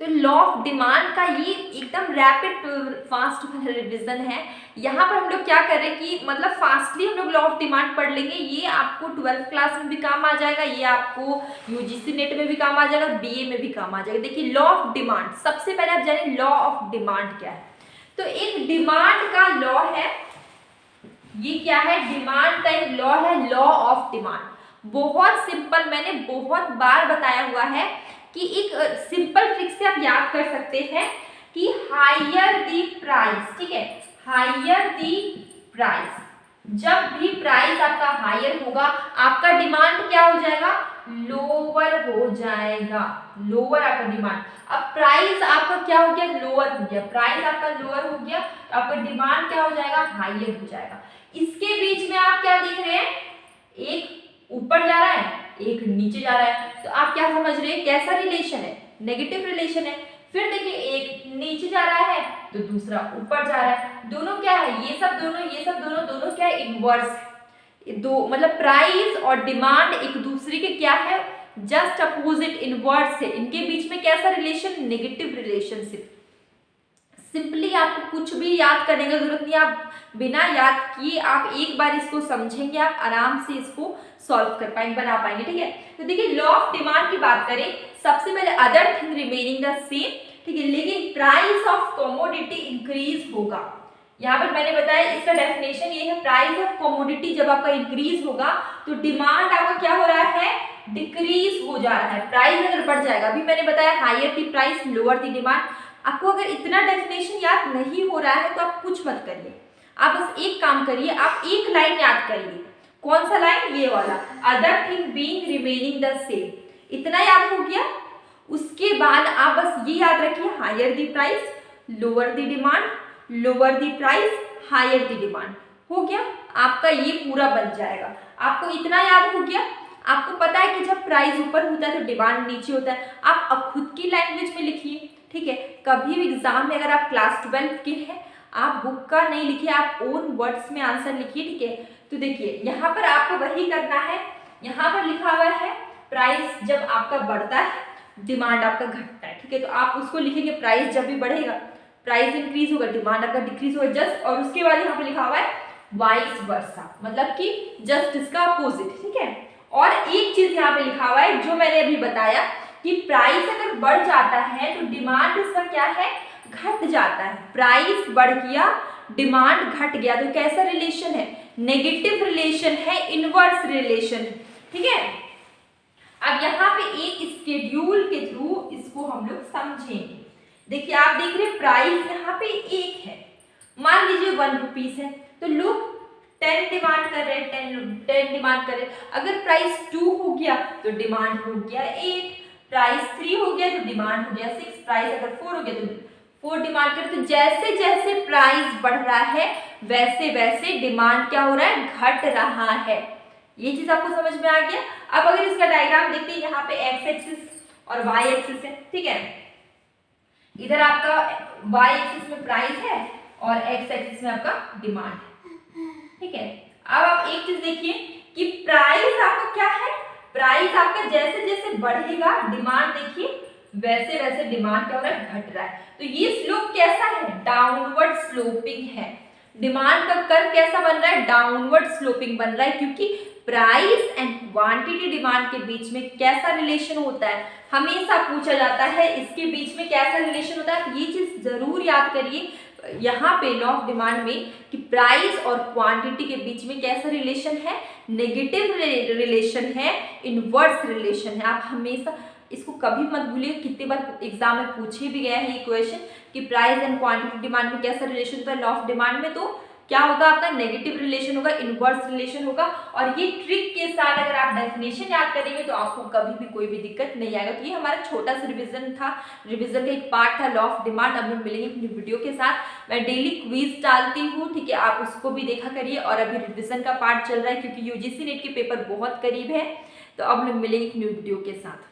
तो law of demand का ये एकदम रैपिड फास्ट रिविजन है। यहाँ पर हम लोग क्या कर रहे हैं कि मतलब फास्टली हम लोग लॉ ऑफ डिमांड पढ़ लेंगे। ये आपको 12th क्लास में भी काम आ जाएगा, ये आपको यूजीसी नेट में भी काम आ जाएगा, बीए में भी काम आ जाएगा। देखिए लॉ ऑफ डिमांड, सबसे पहले आप जानिए लॉ ऑफ डिमांड क्या है। तो एक डिमांड का लॉ है, ये क्या है, डिमांड का एक लॉ है, लॉ ऑफ डिमांड। बहुत सिंपल, मैंने बहुत बार बताया हुआ है कि एक सिंपल ट्रिक से आप याद कर सकते हैं कि हायर दी प्राइस, ठीक है, हायर दी प्राइस, जब भी प्राइस आपका हायर होगा आपका डिमांड क्या हो जाएगा, लोअर हो जाएगा, लोअर आपका डिमांड। अब प्राइस आपका क्या हो गया, लोअर हो गया, प्राइस आपका लोअर हो गया, आपका डिमांड क्या हो जाएगा, हायर हो जाएगा। इसके बीच में आप क्या देख रहे हैं, एक ऊपर जा रहा है, एक नीचे जा रहा है, तो आप क्या समझ रहे हैं, कैसा रिलेशन है, नेगेटिव रिलेशन है। फिर देखिए एक नीचे जा रहा है तो दूसरा ऊपर जा रहा है, दोनों क्या है, ये सब दोनों दोनों क्या है, इनवर्स है। दो मतलब प्राइस और डिमांड एक दूसरे के क्या है, जस्ट अपोजिट, इनवर्स है। इनके बीच में कैसा रिलेशन, नेगेटिव रिलेशनशिप। सिंपली आपको कुछ भी याद करने की जरूरत नहीं, आप बिना याद किए आप एक बार इसको समझेंगे, आप आराम से इसको सॉल्व कर पाएंगे, बना पाएंगे, ठीक है। तो देखिए लॉ ऑफ डिमांड की बात करें, सबसे पहले other thing remaining the same, ठीक है, लेकिन प्राइस ऑफ कमोडिटी इंक्रीज होगा। यहाँ पर मैंने बताया इसका डेफिनेशन ये है, प्राइस ऑफ कमोडिटी जब आपका इंक्रीज होगा तो डिमांड आपका क्या हो रहा है, डिक्रीज हो जा रहा है। प्राइस अगर बढ़ जाएगा, अभी मैंने बताया higher the price lower the demand. आपको अगर इतना डेफिनेशन याद नहीं हो रहा है तो आप कुछ मत करिए, आप बस एक काम करिए, आप एक लाइन याद करिए। कौन सा लाइन, ये वाला, other thing being remaining the same, इतना याद हो गया। उसके बाद आप बस ये याद रखिए, higher the price lower the demand, lower the price higher the demand, हो गया आपका, ये पूरा बन जाएगा। आपको इतना याद हो गया। आपको पता है कि जब प्राइस ऊपर होता है तो डिमांड नीचे होता है। आप अब खुद की लैंग्वेज में लिखिए, ठीक है। कभी भी एग्जाम में अगर आप क्लास 12 के हैं, आप बुक का नहीं लिखिए, आप ओन वर्ड्स में आंसर लिखिए, ठीक है। तो देखिए यहाँ पर आपको वही करना है, यहाँ पर लिखा हुआ है प्राइस जब आपका बढ़ता है डिमांड आपका घटता है, ठीक है। तो आप उसको लिखेंगे, प्राइस जब भी बढ़ेगा प्राइस इंक्रीज होगा, डिमांड आपका डिक्रीज होगा, जस्ट, और उसके बाद यहाँ पे लिखा हुआ है वाइस वर्सा, मतलब कि जस्ट इसका अपोजिट, ठीक है। और एक चीज यहाँ पे लिखा हुआ है जो मैंने अभी बताया कि प्राइस अगर बढ़ जाता है तो डिमांड इसका क्या है, घट जाता है। प्राइस बढ़ गया, डिमांड घट गया, तो कैसा रिलेशन है, नेगेटिव रिलेशन है, इनवर्स रिलेशन, ठीक है। अब यहाँ पे एक स्केड्यूल के थ्रू इसको हम लोग समझेंगे। देखिए आप देख रहे हैं प्राइस यहाँ पे 1 है, मान लीजिए 1 रुपीज है, तो लोग 10 डिमांड कर रहे हैं, 10 डिमांड कर रहे हैं। अगर प्राइस 2 हो गया तो डिमांड हो गया 8, प्राइस 3 हो गया तो डिमांड हो गया 6, प्राइस अगर 4 हो गया तो 4 डिमांड कर। तो जैसे जैसे प्राइस बढ़ रहा है वैसे वैसे डिमांड क्या हो रहा है, घट रहा है। ये चीज आपको समझ में आ गया। अब अगर इसका डायग्राम देखते हैं, यहाँ पे एक्स एक्सिस और वाई एक्सिस है, ठीक है। इधर आपका वाई एक्सिस में प्राइस है और एक्स एक्सिस में आपका डिमांड है, ठीक है। अब आप एक चीज देखिए कि प्राइस आपका क्या है, प्राइस आपका जैसे जैसे बढ़ेगा डिमांड देखिए वैसे वैसे डिमांड क्या हो रहा है, घट रहा है। तो ये स्लोप कैसा है, डाउनवर्ड स्लोपिंग है। डिमांड का कर्व कैसा बन रहा है, डाउनवर्ड स्लोपिंग बन रहा है, क्योंकि प्राइस एंड क्वांटिटी डिमांड के बीच में कैसा रिलेशन होता है, हमेशा पूछा जाता है इसके बीच में कैसा रिलेशन होता है। ये चीज जरूर याद करिए यहाँ पे लॉ ऑफ डिमांड में कि प्राइस और क्वांटिटी के बीच में कैसा रिलेशन है, नेगेटिव रिलेशन है, इनवर्स रिलेशन है। आप हमेशा इसको कभी मत भूलिए, कितनी बार एग्जाम में पूछे भी गया है ये क्वेश्चन कि प्राइस एंड क्वांटिटी डिमांड में कैसा रिलेशन होता है। लॉ ऑफ डिमांड में तो क्या होगा, आपका नेगेटिव रिलेशन होगा, इनवर्स रिलेशन होगा। और ये ट्रिक के साथ अगर आप डेफिनेशन याद करेंगे तो आपको कभी भी कोई भी दिक्कत नहीं आएगा। तो ये हमारा छोटा सा रिवीजन था, रिवीजन का एक पार्ट था लॉ ऑफ डिमांड। अब हम मिलेंगे अपनी वीडियो के साथ। मैं डेली क्विज डालती हूँ, ठीक है, आप उसको भी देखा करिए। और अभी रिवीजन का पार्ट चल रहा है क्योंकि यूजीसी नेट के पेपर बहुत करीब है। तो अब हम मिलेंगे एक न्यू वीडियो के साथ।